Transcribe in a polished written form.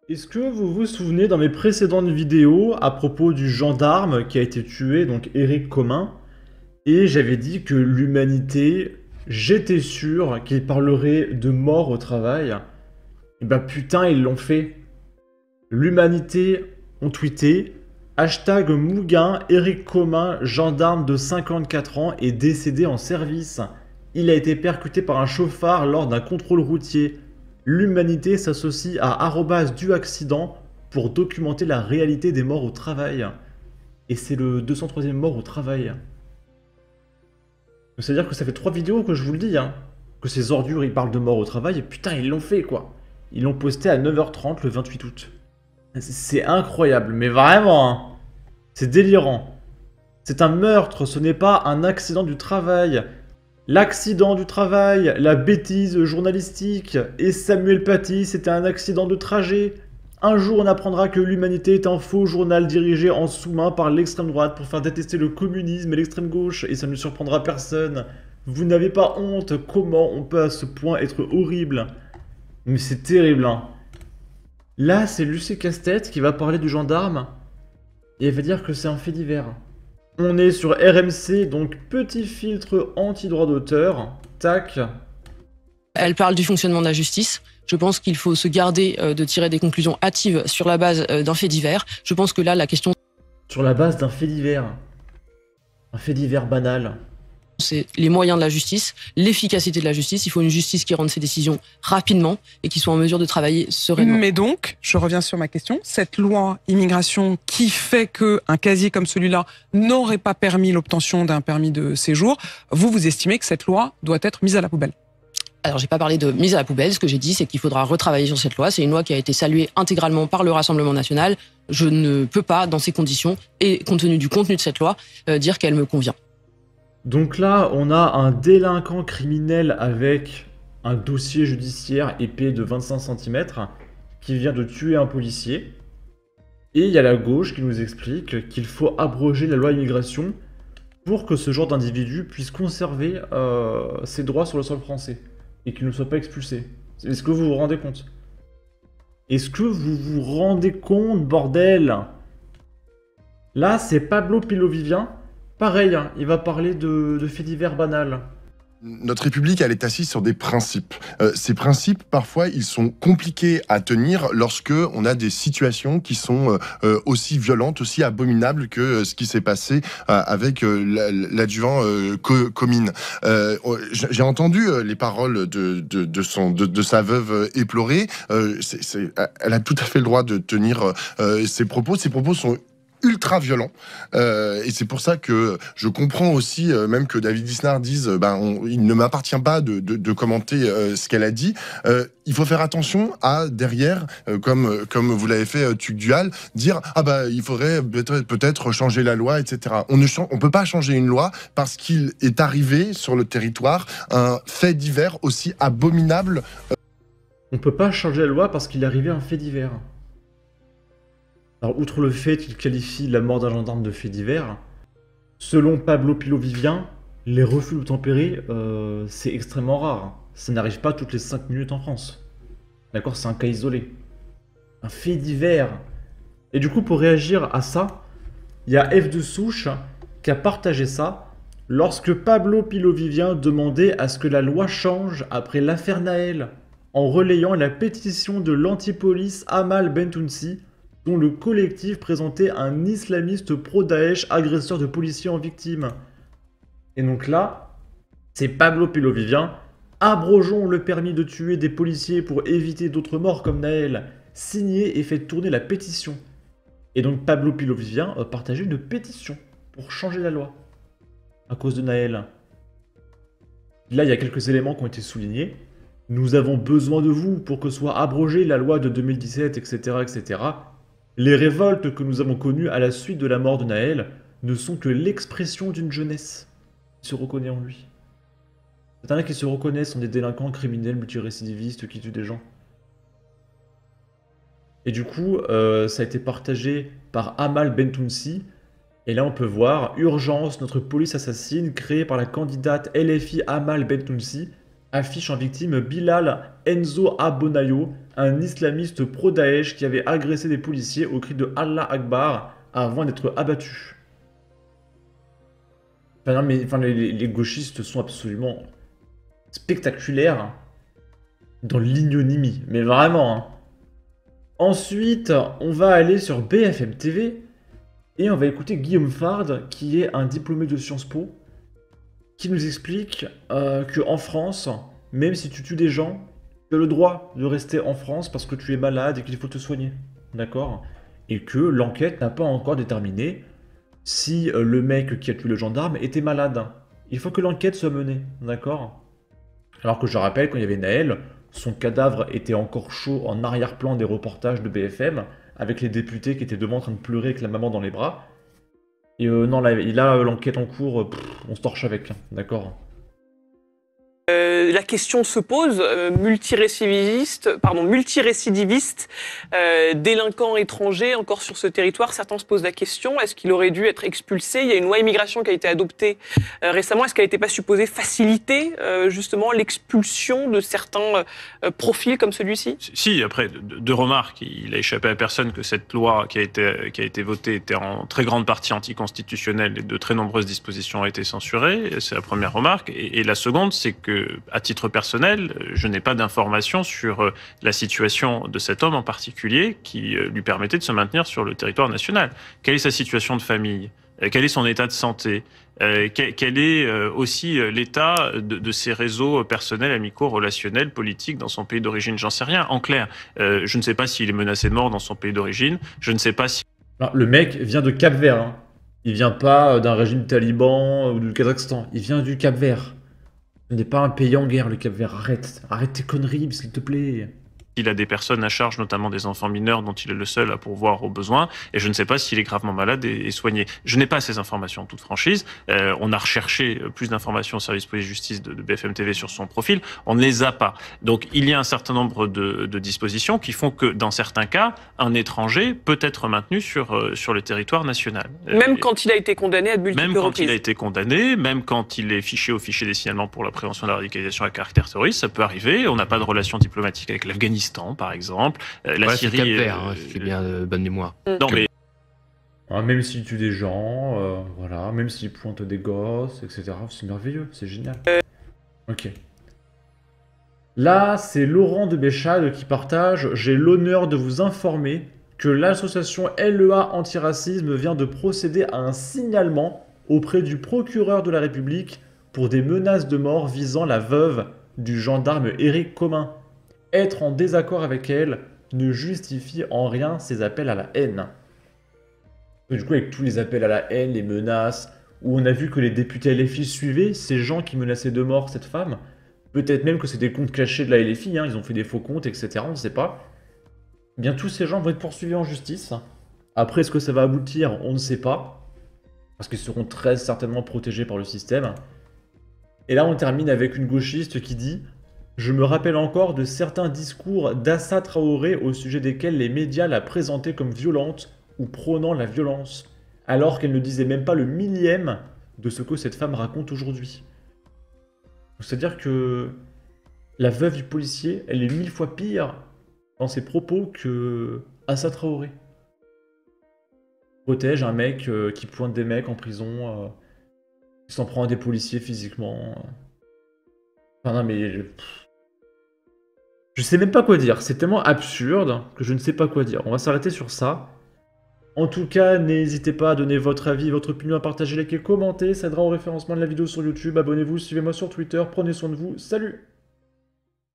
Est-ce que vous vous souvenez dans mes précédentes vidéos à propos du gendarme qui a été tué, donc Éric Commun, et j'avais dit que l'humanité, j'étais sûr qu'il parlerait de mort au travail. Et bah putain, ils l'ont fait. L'humanité ont tweeté hashtag Mouguin, Éric Commun, gendarme de 54 ans, est décédé en service. Il a été percuté par un chauffard lors d'un contrôle routier. L'humanité s'associe à du accident pour documenter la réalité des morts au travail. Et c'est le 203e mort au travail. C'est-à-dire que ça fait 3 vidéos que je vous le dis, hein. Que ces ordures ils parlent de mort au travail, et putain ils l'ont fait quoi. Ils l'ont posté à 9h30 le 28 août. C'est incroyable, mais vraiment, hein. C'est délirant. C'est un meurtre, ce n'est pas un accident du travail. L'accident du travail, la bêtise journalistique, et Samuel Paty, c'était un accident de trajet. Un jour, on apprendra que l'humanité est un faux journal dirigé en sous-main par l'extrême droite pour faire détester le communisme et l'extrême gauche, et ça ne surprendra personne. Vous n'avez pas honte, comment on peut à ce point être horrible? Mais c'est terrible, hein. Là, c'est Lucie Casse-Tête qui va parler du gendarme, et elle va dire que c'est un fait divers. On est sur RMC, donc petit filtre anti-droit d'auteur. Tac. Elle parle du fonctionnement de la justice. Je pense qu'il faut se garder de tirer des conclusions hâtives sur la base d'un fait divers. Je pense que là, la question, Sur la base d'un fait divers. Un fait divers banal. c'est les moyens de la justice, l'efficacité de la justice. Il faut une justice qui rende ses décisions rapidement et qui soit en mesure de travailler sereinement. Mais donc, je reviens sur ma question, cette loi immigration qui fait qu'un casier comme celui-là n'aurait pas permis l'obtention d'un permis de séjour, vous estimez que cette loi doit être mise à la poubelle? Alors, j'ai pas parlé de mise à la poubelle. Ce que j'ai dit, c'est qu'il faudra retravailler sur cette loi. C'est une loi qui a été saluée intégralement par le Rassemblement national. Je ne peux pas, dans ces conditions, et compte tenu du contenu de cette loi, dire qu'elle me convient. Donc là, on a un délinquant criminel avec un dossier judiciaire épais de 25 cm qui vient de tuer un policier. Et il y a la gauche qui nous explique qu'il faut abroger la loi immigration pour que ce genre d'individu puisse conserver ses droits sur le sol français et qu'il ne soit pas expulsé. Est-ce que vous vous rendez compte? Est-ce que vous vous rendez compte, bordel? Là, c'est Pablo Pilovivien. Pareil, hein, il va parler de faits divers banals. Notre République, elle est assise sur des principes. Ces principes, parfois, ils sont compliqués à tenir lorsque on a des situations qui sont aussi violentes, aussi abominables que ce qui s'est passé avec l'adjuvant Comines. J'ai entendu les paroles de sa veuve éplorée. Elle a tout à fait le droit de tenir ses propos. Ses propos sont ultra violent, et c'est pour ça que je comprends aussi même que David Lisnard dise il ne m'appartient pas de commenter ce qu'elle a dit. Il faut faire attention à derrière, comme vous l'avez fait Tuc Dual, dire il faudrait peut-être changer la loi, etc. On peut pas changer une loi parce qu'il est arrivé sur le territoire un fait divers aussi abominable. On peut pas changer la loi parce qu'il est arrivé un fait divers. Alors, outre le fait qu'il qualifie la mort d'un gendarme de fait divers, selon Pablo Pilovivien, les refus d'obtempérer, c'est extrêmement rare. Ça n'arrive pas toutes les 5 minutes en France. D'accord, c'est un cas isolé. Un fait divers. Et du coup, pour réagir à ça, il y a F de Souche qui a partagé ça lorsque Pablo Pilovivien demandait à ce que la loi change après l'affaire Naël, en relayant la pétition de l'antipolice Amal Bentounsi, dont le collectif présentait un islamiste pro-Daesh agresseur de policiers en victime. Et donc là, c'est Pablo Pilovivien. Abrogeons le permis de tuer des policiers pour éviter d'autres morts comme Naël. Signez et faites tourner la pétition. Et donc Pablo Pilovivien a partagé une pétition pour changer la loi à cause de Naël. Là, il y a quelques éléments qui ont été soulignés. Nous avons besoin de vous pour que soit abrogée la loi de 2017, etc., etc. Les révoltes que nous avons connues à la suite de la mort de Naël ne sont que l'expression d'une jeunesse qui se reconnaît en lui. Certains qui se reconnaissent sont des délinquants criminels multirécidivistes qui tuent des gens. Et du coup, ça a été partagé par Amal Bentounsi. Et là, on peut voir Urgence, notre police assassine, créée par la candidate LFI Amal Bentounsi, affiche en victime Bilal Enzo Abonayo, un islamiste pro-Daesh qui avait agressé des policiers au cri de Allah Akbar avant d'être abattu. Enfin, non, mais, les gauchistes sont absolument spectaculaires dans l'ignominie, mais vraiment. Hein. Ensuite, on va aller sur BFM TV et on va écouter Guillaume Fard, qui est un diplômé de Sciences Po, qui nous explique qu'en France, même si tu tues des gens, tu as le droit de rester en France parce que tu es malade et qu'il faut te soigner. D'accord? Et que l'enquête n'a pas encore déterminé si le mec qui a tué le gendarme était malade. Il faut que l'enquête soit menée. D'accord? Alors que je rappelle, quand il y avait Naël, son cadavre était encore chaud en arrière-plan des reportages de BFM, avec les députés qui étaient devant en train de pleurer avec la maman dans les bras. Et non, là, il a l'enquête en cours, on se torche avec, d'accord. La question se pose, multirécidiviste, délinquant étranger encore sur ce territoire, certains se posent la question, est-ce qu'il aurait dû être expulsé? Il y a une loi immigration qui a été adoptée récemment, est-ce qu'elle n'était pas supposée faciliter justement l'expulsion de certains profils comme celui-ci? Si, après, deux remarques, il a échappé à personne que cette loi qui a été votée était en très grande partie anticonstitutionnelle et de très nombreuses dispositions ont été censurées, c'est la première remarque, et la seconde, c'est que à titre personnel, je n'ai pas d'informations sur la situation de cet homme en particulier qui lui permettait de se maintenir sur le territoire national. Quelle est sa situation de famille? Quel est son état de santé? Quel est aussi l'état de ses réseaux personnels, amicaux, relationnels, politiques dans son pays d'origine? J'en sais rien. En clair, je ne sais pas s'il est menacé de mort dans son pays d'origine. Je ne sais pas si... Alors, le mec vient de Cap-Vert. Hein. Il vient pas d'un régime taliban ou du Kazakhstan. Il vient du Cap-Vert. Ce n'est pas un pays en guerre, le Cap-Vert. Arrête tes conneries, s'il te plaît. Il a des personnes à charge, notamment des enfants mineurs dont il est le seul à pourvoir aux besoins, et je ne sais pas s'il est gravement malade et soigné. Je n'ai pas ces informations en toute franchise. On a recherché plus d'informations au service police-justice de BFM TV sur son profil. On ne les a pas. Donc il y a un certain nombre de dispositions qui font que, dans certains cas, un étranger peut être maintenu sur le territoire national. Même quand il a été condamné à de multiples reprises. Même quand il a été condamné, même quand il est fiché au fichier des signalements pour la prévention de la radicalisation à caractère terroriste, ça peut arriver. On n'a pas de relation diplomatique avec l'Afghanistan, par exemple. La Syrie... C'est Cap-Vert, j'ai bien de bonne mémoire. Non, mais... Même s'il tue des gens, voilà, même s'il pointe des gosses, etc. C'est merveilleux, c'est génial. Ok. Là, c'est Laurent de Béchade qui partage « J'ai l'honneur de vous informer que l'association LEA Antiracisme vient de procéder à un signalement auprès du procureur de la République pour des menaces de mort visant la veuve du gendarme Éric Commun. Être en désaccord avec elle ne justifie en rien ces appels à la haine. » Du coup, avec tous les appels à la haine, les menaces, où on a vu que les députés LFI suivaient ces gens qui menaçaient de mort cette femme, peut-être même que c'est des comptes cachés de la LFI, hein, ils ont fait des faux comptes, etc., on ne sait pas. Eh bien, tous ces gens vont être poursuivis en justice. Après, est-ce que ça va aboutir? On ne sait pas. Parce qu'ils seront très certainement protégés par le système. Et là, on termine avec une gauchiste qui dit « Je me rappelle encore de certains discours d'Assa Traoré au sujet desquels les médias la présentaient comme violente ou prônant la violence, alors qu'elle ne disait même pas le millième de ce que cette femme raconte aujourd'hui. » C'est-à-dire que la veuve du policier, elle est 1000 fois pire dans ses propos que Assa Traoré. Protège un mec qui pointe des mecs en prison, qui s'en prend à des policiers physiquement. Enfin non mais... Je sais même pas quoi dire, c'est tellement absurde que je ne sais pas quoi dire. On va s'arrêter sur ça. En tout cas, n'hésitez pas à donner votre avis, votre opinion, à partager, liker, commenter, ça aidera au référencement de la vidéo sur YouTube. Abonnez-vous, suivez-moi sur Twitter, prenez soin de vous, salut!